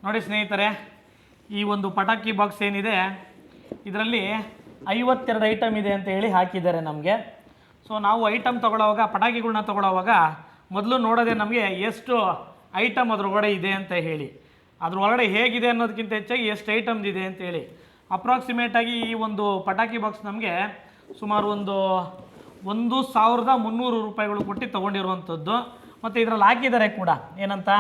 ನೋಡಿ ಸ್ನೇಹಿತರೆ, ಈ ಒಂದು ಪಟಾಕಿ ಬಾಕ್ಸ್ ಏನಿದೆ ಇದರಲ್ಲಿ 52 ಐಟಮ್ ಇದೆ ಅಂತ ಹೇಳಿ ಹಾಕಿದ್ದಾರೆ ನಮಗೆ. ಸೊ ನಾವು ಐಟಮ್ ತೊಗೊಳ್ಳೋವಾಗ, ಪಟಾಕಿಗಳನ್ನ ತೊಗೊಳ್ಳೋವಾಗ ಮೊದಲು ನೋಡೋದೇ ನಮಗೆ ಎಷ್ಟು ಐಟಮ್ ಅದ್ರೊಳಗಡೆ ಇದೆ ಅಂತ ಹೇಳಿ, ಅದ್ರೊಳಗಡೆ ಹೇಗಿದೆ ಅನ್ನೋದಕ್ಕಿಂತ ಹೆಚ್ಚಾಗಿ ಎಷ್ಟು ಐಟಮ್ಸ್ ಇದೆ ಅಂತೇಳಿ. ಅಪ್ರಾಕ್ಸಿಮೇಟಾಗಿ ಈ ಒಂದು ಪಟಾಕಿ ಬಾಕ್ಸ್ ನಮಗೆ ಸುಮಾರು ಒಂದು 1300 ರೂಪಾಯಿಗಳು ಕೊಟ್ಟು ತೊಗೊಂಡಿರುವಂಥದ್ದು. ಮತ್ತು ಇದರಲ್ಲಿ ಹಾಕಿದ್ದಾರೆ ಕೂಡ ಏನಂತ,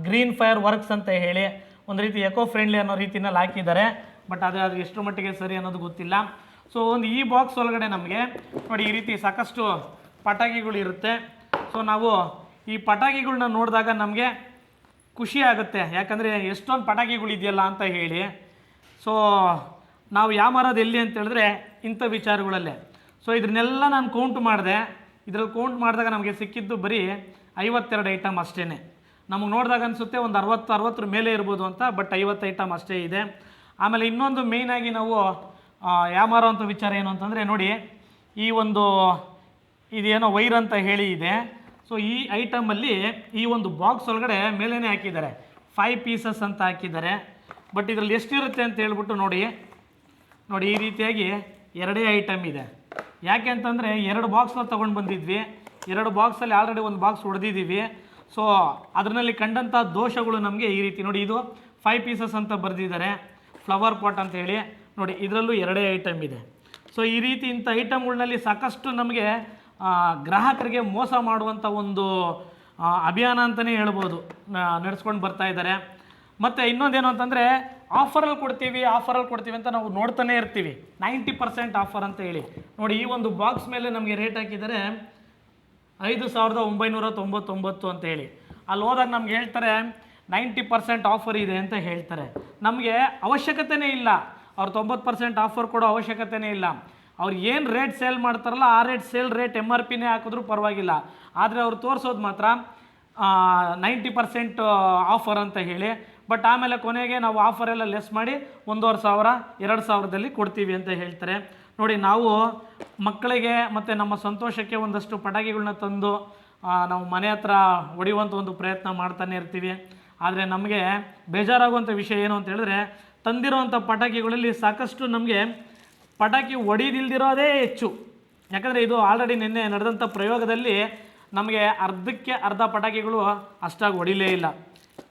ಗ್ರೀನ್ ಫೈರ್ ವರ್ಕ್ಸ್ ಅಂತ ಹೇಳಿ ಒಂದು ರೀತಿ ಎಕೋ ಫ್ರೆಂಡ್ಲಿ ಅನ್ನೋ ರೀತಿಯಲ್ಲಿ ಹಾಕಿದ್ದಾರೆ. ಬಟ್ ಅದು ಎಷ್ಟು ಮಟ್ಟಿಗೆ ಸರಿ ಅನ್ನೋದು ಗೊತ್ತಿಲ್ಲ. ಸೊ ಒಂದು ಈ ಬಾಕ್ಸ್ ಒಳಗಡೆ ನಮಗೆ ನೋಡಿ ಈ ರೀತಿ ಸಾಕಷ್ಟು ಪಟಾಕಿಗಳು ಇರುತ್ತೆ. ಸೊ ನಾವು ಈ ಪಟಾಕಿಗಳನ್ನ ನೋಡಿದಾಗ ನಮಗೆ ಖುಷಿ ಆಗುತ್ತೆ, ಯಾಕಂದರೆ ಎಷ್ಟೊಂದು ಪಟಾಕಿಗಳಿದೆಯಲ್ಲ ಅಂತ ಹೇಳಿ. ಸೊ ನಾವು ಯಾಮಾರೋದು ಎಲ್ಲಿ ಅಂತ ಹೇಳಿದ್ರೆ ಇಂಥ ವಿಚಾರಗಳಲ್ಲೇ. ಸೊ ಇದನ್ನೆಲ್ಲ ನಾನು ಕೌಂಟ್ ಮಾಡಿದೆ. ಇದರಲ್ಲಿ ಕೌಂಟ್ ಮಾಡಿದಾಗ ನಮಗೆ ಸಿಕ್ಕಿದ್ದು ಬರೀ 52 ಐಟಮ್ ಅಷ್ಟೇ. ನಮಗೆ ನೋಡಿದಾಗ ಅನಿಸುತ್ತೆ ಒಂದು 60 ಮೇಲೆ ಇರ್ಬೋದು ಅಂತ, ಬಟ್ 50 ಐಟಮ್ ಅಷ್ಟೇ ಇದೆ. ಆಮೇಲೆ ಇನ್ನೊಂದು ಮೇಯ್ನಾಗಿ ನಾವು ಯಾಮಾರೋ ಅಂಥ ವಿಚಾರ ಏನು ಅಂತಂದರೆ ನೋಡಿ, ಈ ಒಂದು ಇದೇನೋ ವೈರ್ ಅಂತ ಹೇಳಿ ಇದೆ. ಸೊ ಈ ಐಟಮಲ್ಲಿ ಈ ಒಂದು ಬಾಕ್ಸ್ ಒಳಗಡೆ ಮೇಲೇ ಹಾಕಿದ್ದಾರೆ 5 ಪೀಸಸ್ ಅಂತ ಹಾಕಿದ್ದಾರೆ. ಬಟ್ ಇದರಲ್ಲಿ ಎಷ್ಟಿರುತ್ತೆ ಅಂತ ಹೇಳ್ಬಿಟ್ಟು ನೋಡಿ ಈ ರೀತಿಯಾಗಿ 2 ಐಟಮ್ ಇದೆ. ಯಾಕೆ ಅಂತಂದರೆ 2 ಬಾಕ್ಸ್ನ ತೊಗೊಂಡು ಬಂದಿದ್ವಿ, 2 ಬಾಕ್ಸಲ್ಲಿ ಆಲ್ರೆಡಿ ಒಂದು ಬಾಕ್ಸ್ ಹೊಡೆದಿದ್ದೀವಿ. ಸೊ ಅದರಲ್ಲಿ ಕಂಡಂಥ ದೋಷಗಳು ನಮಗೆ ಈ ರೀತಿ ನೋಡಿ, ಇದು 5 ಪೀಸಸ್ ಅಂತ ಬರೆದಿದ್ದಾರೆ, ಫ್ಲವರ್ ಪಾಟ್ ಅಂತ ಹೇಳಿ. ನೋಡಿ ಇದರಲ್ಲೂ 2 ಐಟಮ್ ಇದೆ. ಸೊ ಈ ರೀತಿ ಇಂಥ ಐಟಮ್ಗಳಲ್ಲಿ ಸಾಕಷ್ಟು ನಮಗೆ ಗ್ರಾಹಕರಿಗೆ ಮೋಸ ಮಾಡುವಂಥ ಒಂದು ಅಭಿಯಾನ ಅಂತಲೇ ಹೇಳ್ಬೋದು ನಡೆಸ್ಕೊಂಡು ಬರ್ತಾ ಇದ್ದಾರೆ. ಮತ್ತು ಇನ್ನೊಂದೇನು ಅಂತಂದರೆ ಆಫರಲ್ಲಿ ಕೊಡ್ತೀವಿ ಅಂತ ನಾವು ನೋಡ್ತಾನೆ ಇರ್ತೀವಿ, 90% ಆಫರ್ ಅಂತ ಹೇಳಿ. ನೋಡಿ ಈ ಒಂದು ಬಾಕ್ಸ್ ಮೇಲೆ ನಮಗೆ ರೇಟ್ ಹಾಕಿದ್ದಾರೆ 5999 ಅಂತ ಹೇಳಿ. ಅಲ್ಲಿ ಹೋದಾಗ ನಮ್ಗೆ ಹೇಳ್ತಾರೆ 90% ಆಫರ್ ಇದೆ ಅಂತ ಹೇಳ್ತಾರೆ. ನಮಗೆ ಅವಶ್ಯಕತೆಯೇ ಇಲ್ಲ, ಅವ್ರು 90% ಆಫರ್ ಕೊಡೋ ಅವಶ್ಯಕತೆಯೇ ಇಲ್ಲ. ಅವ್ರು ಏನು ರೇಟ್ ಸೇಲ್ ಮಾಡ್ತಾರಲ್ಲ ಆ ಸೇಲ್ ರೇಟ್ MRPನೇ ಹಾಕಿದ್ರೂ ಪರವಾಗಿಲ್ಲ. ಆದರೆ ಅವ್ರು ತೋರಿಸೋದು ಮಾತ್ರ 90% ಆಫರ್ ಅಂತ ಹೇಳಿ. ಬಟ್ ಆಮೇಲೆ ಕೊನೆಗೆ ನಾವು ಆಫರೆಲ್ಲ ಲೆಸ್ ಮಾಡಿ 1500 2000ದಲ್ಲಿ ಕೊಡ್ತೀವಿ ಅಂತ ಹೇಳ್ತಾರೆ. ನೋಡಿ ನಾವು ಮಕ್ಕಳಿಗೆ ಮತ್ತು ನಮ್ಮ ಸಂತೋಷಕ್ಕೆ ಒಂದಷ್ಟು ಪಟಾಕಿಗಳನ್ನ ತಂದು ನಾವು ಮನೆ ಹತ್ರ ಹೊಡೆಯುವಂಥ ಒಂದು ಪ್ರಯತ್ನ ಮಾಡ್ತಾನೆ ಇರ್ತೀವಿ. ಆದರೆ ನಮಗೆ ಬೇಜಾರಾಗುವಂಥ ವಿಷಯ ಏನು ಅಂತ ಹೇಳಿದ್ರೆ, ತಂದಿರೋವಂಥ ಪಟಾಕಿಗಳಲ್ಲಿ ಸಾಕಷ್ಟು ನಮಗೆ ಪಟಾಕಿ ಹೊಡಿದಿಲ್ದಿರೋದೇ ಹೆಚ್ಚು. ಯಾಕಂದರೆ ಇದು ಆಲ್ರೆಡಿ ನಿನ್ನೆ ನಡೆದಂಥ ಪ್ರಯೋಗದಲ್ಲಿ ನಮಗೆ ಅರ್ಧಕ್ಕೆ ಅರ್ಧ ಪಟಾಕಿಗಳು ಅಷ್ಟಾಗಿ ಹೊಡಿಲೇ ಇಲ್ಲ,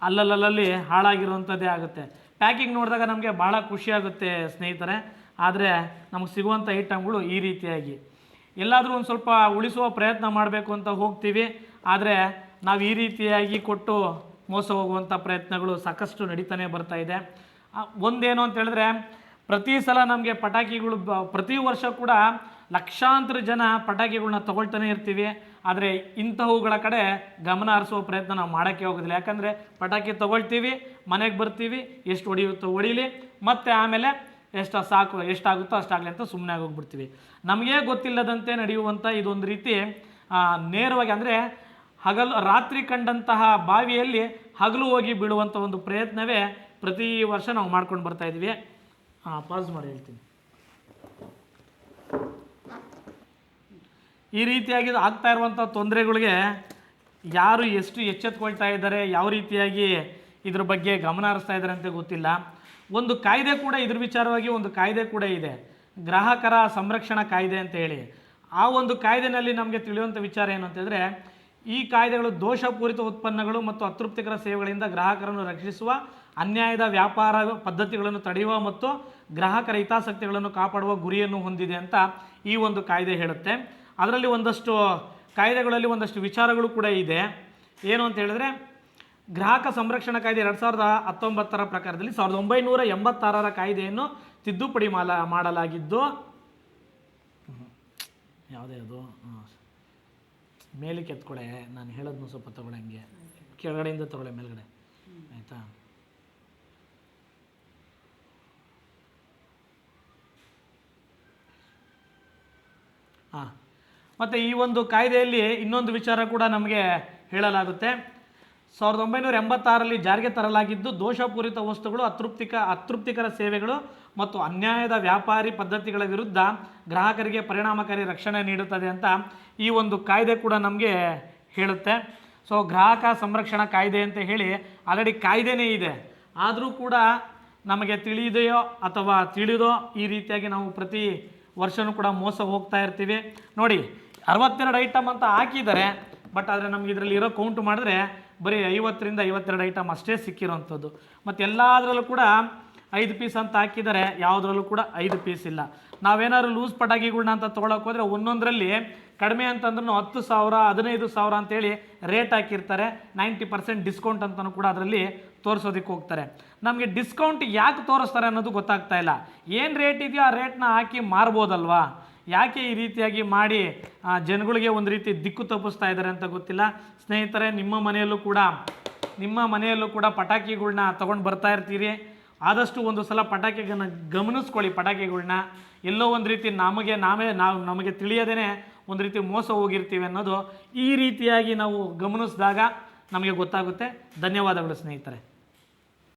ಅಲ್ಲಲ್ಲಿ ಹಾಳಾಗಿರುವಂಥದ್ದೇ ಆಗುತ್ತೆ. ಪ್ಯಾಕಿಂಗ್ ನೋಡಿದಾಗ ನಮಗೆ ಭಾಳ ಖುಷಿಯಾಗುತ್ತೆ ಸ್ನೇಹಿತರೆ. ಆದರೆ ನಮಗೆ ಸಿಗುವಂಥ ಐಟಮ್ಗಳು ಈ ರೀತಿಯಾಗಿ ಎಲ್ಲಾದರೂ ಒಂದು ಸ್ವಲ್ಪ ಉಳಿಸುವ ಪ್ರಯತ್ನ ಮಾಡಬೇಕು ಅಂತ ಹೋಗ್ತೀವಿ. ಆದರೆ ನಾವು ಈ ರೀತಿಯಾಗಿ ಕೊಟ್ಟು ಮೋಸ ಹೋಗುವಂಥ ಪ್ರಯತ್ನಗಳು ಸಾಕಷ್ಟು ನಡೀತಾನೆ ಬರ್ತಾ ಇದೆ. ಒಂದೇನು ಅಂತ ಹೇಳಿದ್ರೆ, ಪ್ರತಿ ಸಲ ನಮಗೆ ಪಟಾಕಿಗಳು ಪ್ರತಿ ವರ್ಷ ಕೂಡ ಲಕ್ಷಾಂತರ ಜನ ಪಟಾಕಿಗಳನ್ನ ತೊಗೊಳ್ತಾನೆ ಇರ್ತೀವಿ. ಆದರೆ ಇಂಥವುಗಳ ಕಡೆ ಗಮನ ಹರಿಸುವ ಪ್ರಯತ್ನ ನಾವು ಮಾಡೋಕ್ಕೆ ಹೋಗೋದಿಲ್ಲ. ಯಾಕಂದರೆ ಪಟಾಕಿ ತೊಗೊಳ್ತೀವಿ, ಮನೆಗೆ ಬರ್ತೀವಿ, ಎಷ್ಟು ಹೊಡೆಯುತ್ತೋ ಹೊಡೀಲಿ, ಮತ್ತು ಆಮೇಲೆ ಎಷ್ಟಾಗುತ್ತೋ ಅಷ್ಟಾಗಲಿ ಅಂತ ಸುಮ್ಮನೆ ಆಗೋಗ್ಬಿಡ್ತೀವಿ. ನಮಗೇ ಗೊತ್ತಿಲ್ಲದಂತೆ ನಡೆಯುವಂಥ ಇದೊಂದು ರೀತಿ ನೇರವಾಗಿ ಅಂದರೆ ರಾತ್ರಿ ಕಂಡಂತಹ ಬಾವಿಯಲ್ಲಿ ಹಗಲು ಹೋಗಿ ಬೀಳುವಂಥ ಒಂದು ಪ್ರಯತ್ನವೇ ಪ್ರತಿ ವರ್ಷ ನಾವು ಮಾಡ್ಕೊಂಡು ಬರ್ತಾಯಿದ್ವಿ. ಪಾಸ್ ಮಾಡಿ ಹೇಳ್ತೀನಿ. ಈ ರೀತಿಯಾಗಿ ಆಗ್ತಾ ಇರುವಂಥ ತೊಂದರೆಗಳಿಗೆ ಯಾರು ಎಷ್ಟು ಎಚ್ಚೆತ್ಕೊಳ್ತಾ ಇದ್ದಾರೆ, ಯಾವ ರೀತಿಯಾಗಿ ಇದ್ರ ಬಗ್ಗೆ ಗಮನ ಹರಿಸ್ತಾ ಇದ್ದಾರೆ ಅಂತ ಗೊತ್ತಿಲ್ಲ. ಒಂದು ಕಾಯ್ದೆ ಕೂಡ ಇದ್ರ ವಿಚಾರವಾಗಿ ಒಂದು ಕಾಯ್ದೆ ಕೂಡ ಇದೆ, ಗ್ರಾಹಕರ ಸಂರಕ್ಷಣಾ ಕಾಯ್ದೆ ಅಂತ ಹೇಳಿ. ಆ ಒಂದು ಕಾಯ್ದೆನಲ್ಲಿ ನಮಗೆ ತಿಳಿಯುವಂಥ ವಿಚಾರ ಏನು ಅಂತಂದರೆ, ಈ ಕಾಯ್ದೆಗಳು ದೋಷಪೂರಿತ ಉತ್ಪನ್ನಗಳು ಮತ್ತು ಅತೃಪ್ತಿಕರ ಸೇವೆಗಳಿಂದ ಗ್ರಾಹಕರನ್ನು ರಕ್ಷಿಸುವ, ಅನ್ಯಾಯದ ವ್ಯಾಪಾರ ಪದ್ಧತಿಗಳನ್ನು ತಡೆಯುವ ಮತ್ತು ಗ್ರಾಹಕರ ಹಿತಾಸಕ್ತಿಗಳನ್ನು ಕಾಪಾಡುವ ಗುರಿಯನ್ನು ಹೊಂದಿದೆ ಅಂತ ಈ ಒಂದು ಕಾಯ್ದೆ ಹೇಳುತ್ತೆ. ಅದರಲ್ಲಿ ಒಂದಷ್ಟು ಕಾಯ್ದೆಗಳಲ್ಲಿ ಒಂದಷ್ಟು ವಿಚಾರಗಳು ಕೂಡ ಇದೆ. ಏನು ಅಂತ ಹೇಳಿದ್ರೆ, ಗ್ರಾಹಕ ಸಂರಕ್ಷಣಾ ಕಾಯ್ದೆ 2019ರ ಪ್ರಕಾರದಲ್ಲಿ 1986ರ ಕಾಯ್ದೆಯನ್ನು ತಿದ್ದುಪಡಿ ಮಾಡಲಾಗಿದ್ದು, ಯಾವುದೇ ಅದು ಮೇಲಕ್ಕೆ ಎತ್ಕೊಳೆ, ನಾನು ಹೇಳೋದನ್ನು ಸ್ವಲ್ಪ ತಗೊಳ್ಳೆ, ಹಂಗೆ ಕೆಳಗಡೆಯಿಂದ ತಗೊಳ್ಳೆ ಮೇಲ್ಗಡೆ, ಆಯಿತಾ? ಮತ್ತು ಈ ಒಂದು ಕಾಯ್ದೆಯಲ್ಲಿ ಇನ್ನೊಂದು ವಿಚಾರ ಕೂಡ ನಮಗೆ ಹೇಳಲಾಗುತ್ತೆ. 1986ರಲ್ಲಿ ಜಾರಿಗೆ ತರಲಾಗಿದ್ದು, ದೋಷಪೂರಿತ ವಸ್ತುಗಳು, ಅತೃಪ್ತಿಕರ ಸೇವೆಗಳು ಮತ್ತು ಅನ್ಯಾಯದ ವ್ಯಾಪಾರಿ ಪದ್ಧತಿಗಳ ವಿರುದ್ಧ ಗ್ರಾಹಕರಿಗೆ ಪರಿಣಾಮಕಾರಿ ರಕ್ಷಣೆ ನೀಡುತ್ತದೆ ಅಂತ ಈ ಒಂದು ಕಾಯ್ದೆ ಕೂಡ ನಮಗೆ ಹೇಳುತ್ತೆ. ಸೊ ಗ್ರಾಹಕ ಸಂರಕ್ಷಣಾ ಕಾಯ್ದೆ ಅಂತ ಹೇಳಿ ಆಲ್ರೆಡಿ ಕಾಯ್ದೆನೇ ಇದೆ, ಆದರೂ ಕೂಡ ನಮಗೆ ತಿಳಿದೆಯೋ ಅಥವಾ ತಿಳಿದೋ ಈ ರೀತಿಯಾಗಿ ನಾವು ಪ್ರತಿ ವರ್ಷವೂ ಕೂಡ ಮೋಸ ಹೋಗ್ತಾ ಇರ್ತೀವಿ. ನೋಡಿ 62 ಐಟಮ್ ಅಂತ ಹಾಕಿದ್ದಾರೆ, ಬಟ್ ಆದರೆ ನಮ್ಗೆ ಇದರಲ್ಲಿ ಇರೋ ಕೌಂಟ್ ಮಾಡಿದ್ರೆ ಬರೀ 50ರಿಂದ 52 ಐಟಮ್ ಅಷ್ಟೇ ಸಿಕ್ಕಿರೋವಂಥದ್ದು. ಮತ್ತು ಎಲ್ಲದರಲ್ಲೂ ಕೂಡ 5 ಪೀಸ್ ಅಂತ ಹಾಕಿದ್ದಾರೆ, ಯಾವುದರಲ್ಲೂ ಕೂಡ 5 ಪೀಸ್ ಇಲ್ಲ. ನಾವೇನಾದ್ರು ಲೂಸ್ ಪಟಾಕಿಗಳನ್ನ ಅಂತ ತೊಗೊಳಕ್ಕೆ ಹೋದರೆ ಒಂದೊಂದರಲ್ಲಿ ಕಡಿಮೆ ಅಂತಂದ್ರೂ 10,000 15,000 ಅಂತೇಳಿ ರೇಟ್ ಹಾಕಿರ್ತಾರೆ. 90% ಡಿಸ್ಕೌಂಟ್ ಅಂತಲೂ ಕೂಡ ಅದರಲ್ಲಿ ತೋರಿಸೋದಕ್ಕೆ ಹೋಗ್ತಾರೆ. ನಮಗೆ ಡಿಸ್ಕೌಂಟ್ ಯಾಕೆ ತೋರಿಸ್ತಾರೆ ಅನ್ನೋದು ಗೊತ್ತಾಗ್ತಾ ಇಲ್ಲ. ಏನು ರೇಟ್ ಇದೆಯೋ ಆ ರೇಟ್ನ ಹಾಕಿ ಮಾರ್ಬೋದಲ್ವಾ, ಯಾಕೆ ಈ ರೀತಿಯಾಗಿ ಮಾಡಿ ಜನಗಳಿಗೆ ಒಂದು ರೀತಿ ದಿಕ್ಕು ತಪ್ಪಿಸ್ತಾ ಇದ್ದಾರೆ ಅಂತ ಗೊತ್ತಿಲ್ಲ. ಸ್ನೇಹಿತರೆ, ನಿಮ್ಮ ಮನೆಯಲ್ಲೂ ಕೂಡ ಪಟಾಕಿಗಳ್ನ ತೊಗೊಂಡು ಬರ್ತಾ ಇರ್ತೀರಿ. ಆದಷ್ಟು ಒಂದು ಸಲ ಪಟಾಕಿಗಳನ್ನ ಗಮನಿಸ್ಕೊಳ್ಳಿ. ಪಟಾಕಿಗಳ್ನ ಎಲ್ಲೋ ಒಂದು ರೀತಿ ನಮಗೆ ತಿಳಿಯದೇ ಒಂದು ರೀತಿ ಮೋಸ ಹೋಗಿರ್ತೀವಿ ಅನ್ನೋದು ಈ ರೀತಿಯಾಗಿ ನಾವು ಗಮನಿಸಿದಾಗ ನಮಗೆ ಗೊತ್ತಾಗುತ್ತೆ. ಧನ್ಯವಾದಗಳು ಸ್ನೇಹಿತರೆ.